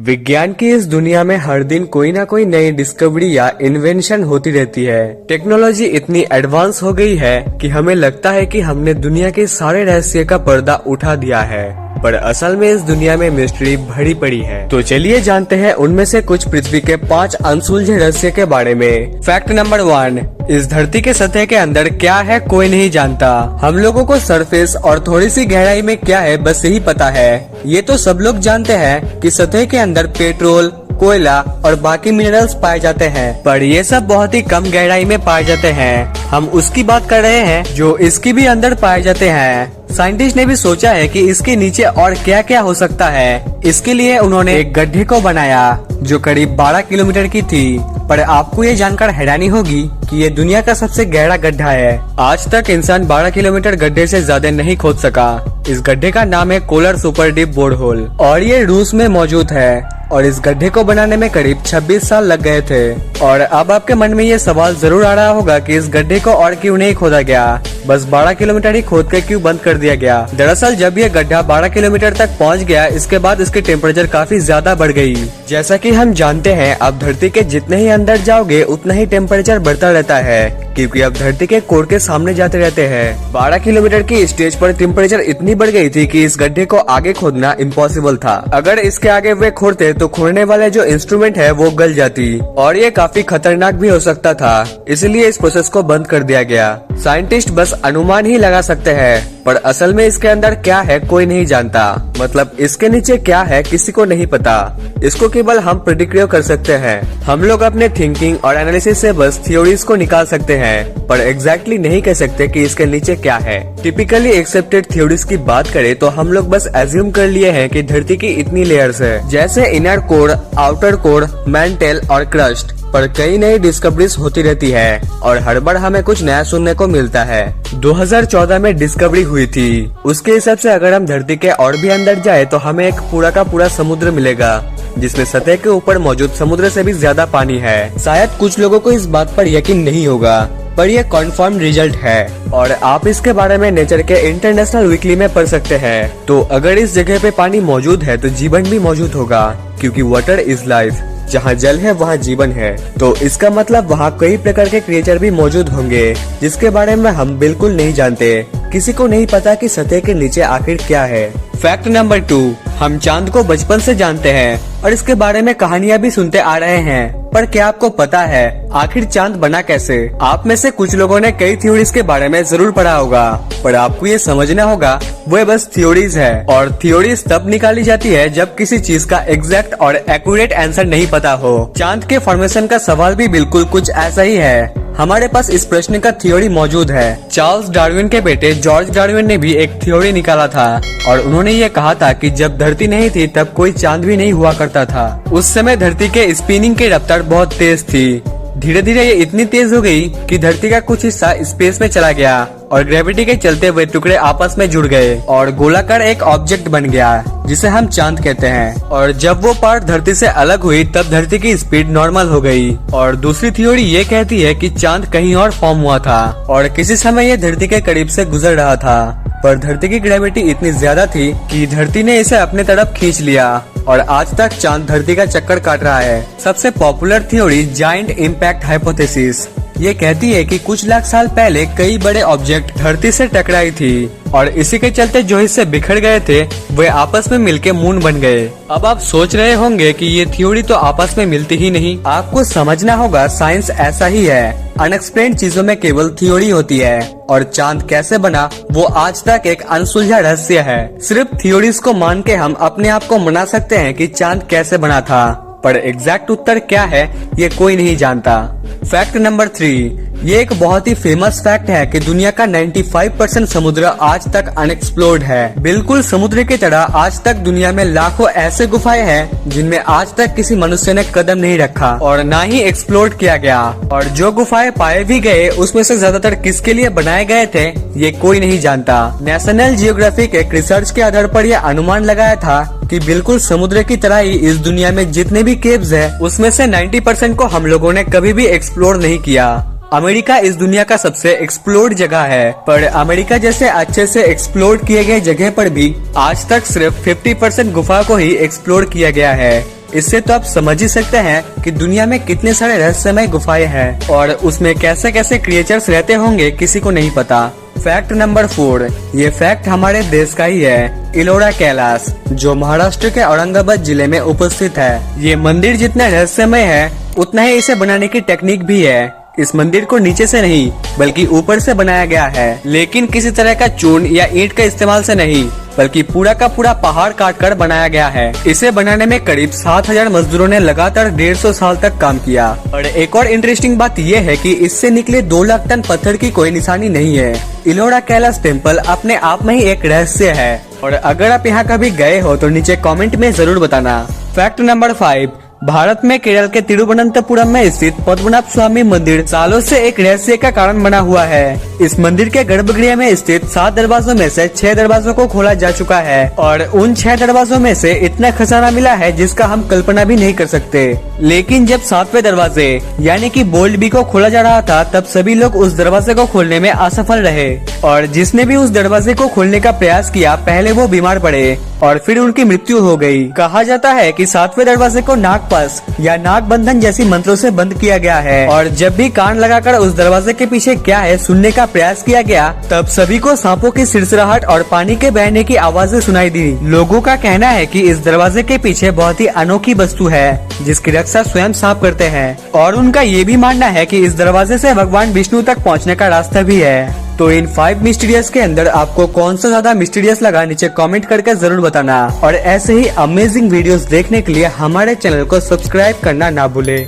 विज्ञान की इस दुनिया में हर दिन कोई ना कोई नई डिस्कवरी या इन्वेंशन होती रहती है। टेक्नोलॉजी इतनी एडवांस हो गई है कि हमें लगता है कि हमने दुनिया के सारे रहस्य का पर्दा उठा दिया है, पर असल में इस दुनिया में मिस्ट्री भरी पड़ी है। तो चलिए जानते हैं उनमें से कुछ पृथ्वी के 5 अनसुलझे रहस्य के बारे में। फैक्ट नंबर 1, इस धरती के सतह के अंदर क्या है कोई नहीं जानता। हम लोगों को सरफेस और थोड़ी सी गहराई में क्या है बस यही पता है। ये तो सब लोग जानते हैं कि सतह के अंदर पेट्रोल, कोयला और बाकी मिनरल्स पाए जाते हैं, पर ये सब बहुत ही कम गहराई में पाए जाते हैं। हम उसकी बात कर रहे हैं जो इसकी भी अंदर पाए जाते हैं। साइंटिस्ट ने भी सोचा है कि इसके नीचे और क्या क्या हो सकता है। इसके लिए उन्होंने एक गड्ढे को बनाया जो करीब 12 किलोमीटर की थी, पर आपको ये जानकर हैरानी होगी कि ये दुनिया का सबसे गहरा गड्ढा है। आज तक इंसान 12 किलोमीटर गड्ढे से ज्यादा नहीं खोद सका। इस गड्ढे का नाम है Kola super deep bore hole और ये रूस में मौजूद है और इस गड्ढे को बनाने में करीब 26 साल लग गए थे। और अब आपके मन में ये सवाल जरूर आ रहा होगा कि इस गड्ढे को और क्यों नहीं खोदा गया, बस 12 किलोमीटर ही खोद कर क्यों बंद कर दिया गया। दरअसल जब ये गड्ढा 12 किलोमीटर तक पहुंच गया, इसके बाद इसकी टेम्परेचर काफी ज्यादा बढ़ गई। जैसा कि हम जानते हैं, अब धरती के जितने ही अंदर जाओगे उतना ही टेम्परेचर बढ़ता रहता है, क्योंकि अब धरती के कोर के सामने जाते रहते हैं। 12 किलोमीटर की स्टेज पर टेम्परेचर इतनी बढ़ गई थी कि इस गड्ढे को आगे खोदना इम्पॉसिबल था। अगर इसके आगे वे खोदते तो खोदने वाले जो इंस्ट्रूमेंट है वो गल जाती और ये काफी खतरनाक भी हो सकता था, इसलिए इस प्रोसेस को बंद कर दिया गया। साइंटिस्ट बस अनुमान ही लगा सकते हैं, पर असल में इसके अंदर क्या है कोई नहीं जानता। मतलब इसके नीचे क्या है किसी को नहीं पता। इसको केवल हम प्रेडिक्ट कर सकते हैं। हम लोग अपने थिंकिंग और एनालिसिस से बस थ्योरीज को निकाल सकते हैं, पर एग्जैक्टली नहीं कह सकते कि इसके नीचे क्या है। टिपिकली एक्सेप्टेड थ्योरीज की बात करें तो हम लोग बस एज्यूम कर लिए हैं कि धरती की इतनी लेयर्स है, जैसे inner core, outer core, mantle और क्रस्ट। पर कई नई डिस्कवरीज होती रहती है और हर बार हमें कुछ नया सुनने को मिलता है। 2014 में डिस्कवरी हुई थी। उसके हिसाब से अगर हम धरती के और भी अंदर जाए तो हमें एक पूरा का पूरा समुद्र मिलेगा, जिसमें सतह के ऊपर मौजूद समुद्र से भी ज्यादा पानी है। शायद कुछ लोगों को इस बात पर यकीन नहीं होगा, पर यह कंफर्म रिजल्ट है और आप इसके बारे में नेचर के इंटरनेशनल वीकली में पढ़ सकते हैं। तो अगर इस जगह पे पानी मौजूद है तो जीवन भी मौजूद होगा, क्योंकि वाटर इज लाइफ। जहाँ जल है वहाँ जीवन है, तो इसका मतलब वहाँ कई प्रकार के क्रिएचर भी मौजूद होंगे, जिसके बारे में हम बिल्कुल नहीं जानते। किसी को नहीं पता कि सतह के नीचे आखिर क्या है। फैक्ट नंबर 2, हम चांद को बचपन से जानते हैं और इसके बारे में कहानियां भी सुनते आ रहे हैं, पर क्या आपको पता है आखिर चांद बना कैसे? आप में से कुछ लोगों ने कई थ्योरीज के बारे में जरूर पढ़ा होगा, पर आपको ये समझना होगा वो बस थ्योरीज है और थ्योरीज तब निकाली जाती है जब किसी चीज का एग्जैक्ट और एक्यूरेट आंसर नहीं पता हो। चांद के फॉर्मेशन का सवाल भी बिल्कुल कुछ ऐसा ही है। हमारे पास इस प्रश्न का थ्योरी मौजूद है। चार्ल्स डार्विन के बेटे जॉर्ज डार्विन ने भी एक थ्योरी निकाला था और उन्होंने ये कहा था कि जब धरती नहीं थी तब कोई चांद भी नहीं हुआ करता था। उस समय धरती के स्पिनिंग की रफ्तार बहुत तेज थी। धीरे धीरे ये इतनी तेज हो गई कि धरती का कुछ हिस्सा स्पेस में चला गया और ग्रेविटी के चलते हुए टुकड़े आपस में जुड़ गए और गोलाकार एक ऑब्जेक्ट बन गया, जिसे हम चांद कहते हैं। और जब वो पार्ट धरती से अलग हुई तब धरती की स्पीड नॉर्मल हो गई। और दूसरी थ्योरी ये कहती है कि चांद कहीं और फॉर्म हुआ था और किसी समय ये धरती के करीब से गुजर रहा था, पर धरती की ग्रेविटी इतनी ज्यादा थी कि धरती ने इसे अपने तरफ खींच लिया और आज तक चांद धरती का चक्कर काट रहा है। सबसे popular theory giant impact hypothesis ये कहती है कि कुछ लाख साल पहले कई बड़े ऑब्जेक्ट धरती से टकराई थी और इसी के चलते जो हिस्से बिखर गए थे वे आपस में मिलके मून बन गए। अब आप सोच रहे होंगे कि ये थ्योरी तो आपस में मिलती ही नहीं। आपको समझना होगा साइंस ऐसा ही है, अनएक्सप्लेन्ड चीजों में केवल थ्योरी होती है और चांद कैसे बना वो आज तक एक अनसुलझा रहस्य है। सिर्फ थ्योरीज को मान के हम अपने आप को मना सकते हैं कि चांद कैसे बना था, पर एग्जैक्ट उत्तर क्या है ये कोई नहीं जानता। फैक्ट नंबर 3, ये एक बहुत ही फेमस फैक्ट है कि दुनिया का 95% समुद्र आज तक अनएक्सप्लोर्ड है। बिल्कुल समुद्र की तरह आज तक दुनिया में लाखों ऐसे गुफाएं हैं जिनमें आज तक किसी मनुष्य ने कदम नहीं रखा और न ही एक्सप्लोर किया गया। और जो गुफाएं पाए भी गए उसमें से ज्यादातर किसके लिए बनाए गए थे ये कोई नहीं जानता। नेशनल जियोग्राफिक एक रिसर्च के आधार पर यह अनुमान लगाया था कि बिल्कुल समुद्र की तरह ही इस दुनिया में जितने भी केव्स है उसमें से 90% को हम लोगों ने कभी भी एक्सप्लोर नहीं किया। अमेरिका इस दुनिया का सबसे एक्सप्लोर्ड जगह है, पर अमेरिका जैसे अच्छे से एक्सप्लोर किए गए जगह पर भी आज तक सिर्फ 50% गुफा को ही एक्सप्लोर किया गया है। इससे तो आप समझ ही सकते हैं कि दुनिया में कितने सारे रहस्यमय गुफाएं हैं और उसमें कैसे कैसे क्रिएचर्स रहते होंगे किसी को नहीं पता। फैक्ट नंबर 4, ये फैक्ट हमारे देश का ही है। इलोरा कैलाश, जो महाराष्ट्र के औरंगाबाद जिले में उपस्थित है। ये मंदिर जितना रहस्यमय है उतना ही इसे बनाने की टेक्निक भी है। इस मंदिर को नीचे से नहीं बल्कि ऊपर से बनाया गया है, लेकिन किसी तरह का चून या ईंट का इस्तेमाल से नहीं बल्कि पूरा का पूरा पहाड़ काट कर बनाया गया है। इसे बनाने में करीब 7000 मजदूरों ने लगातार 150 साल तक काम किया। और एक और इंटरेस्टिंग बात यह है कि इससे निकले 2 लाख टन पत्थर की कोई निशानी नहीं है। इलोरा कैलाश टेम्पल अपने आप में ही एक रहस्य है और अगर आप यहाँ कभी गए हो तो नीचे कमेंट में जरूर बताना। फैक्ट नंबर 5, भारत में केरल के तिरुवनंतपुरम में स्थित पद्मनाभ स्वामी मंदिर सालों से एक रहस्य का कारण बना हुआ है। इस मंदिर के गर्भगृह में स्थित 7 दरवाजों में से 6 दरवाजों को खोला जा चुका है और उन 6 दरवाजों में से इतना खजाना मिला है जिसका हम कल्पना भी नहीं कर सकते। लेकिन जब 7वें दरवाजे यानी कि बोल्ड बी को खोला जा रहा था तब सभी लोग उस दरवाजे को खोलने में असफल रहे और जिसने भी उस दरवाजे को खोलने का प्रयास किया पहले वो बीमार पड़े और फिर उनकी मृत्यु हो गई। कहा जाता है कि 7वें दरवाजे को नागपाश या नाग बंधन जैसी मंत्रों से बंद किया गया है और जब भी कान लगाकर उस दरवाजे के पीछे क्या है सुनने का प्रयास किया गया तब सभी को सांपों की सिरसिराहट और पानी के बहने की आवाजें सुनाई दी। लोगों का कहना है कि इस दरवाजे के पीछे बहुत ही अनोखी वस्तु है जिसकी रक्षा स्वयं सांप करते हैं और उनका ये भी मानना है कि इस दरवाजे से भगवान विष्णु तक पहुंचने का रास्ता भी है। तो इन 5 मिस्टीरियस के अंदर आपको कौन सा ज्यादा मिस्टीरियस लगा नीचे कमेंट करके जरूर बताना और ऐसे ही अमेजिंग वीडियोस देखने के लिए हमारे चैनल को सब्सक्राइब करना ना भूले।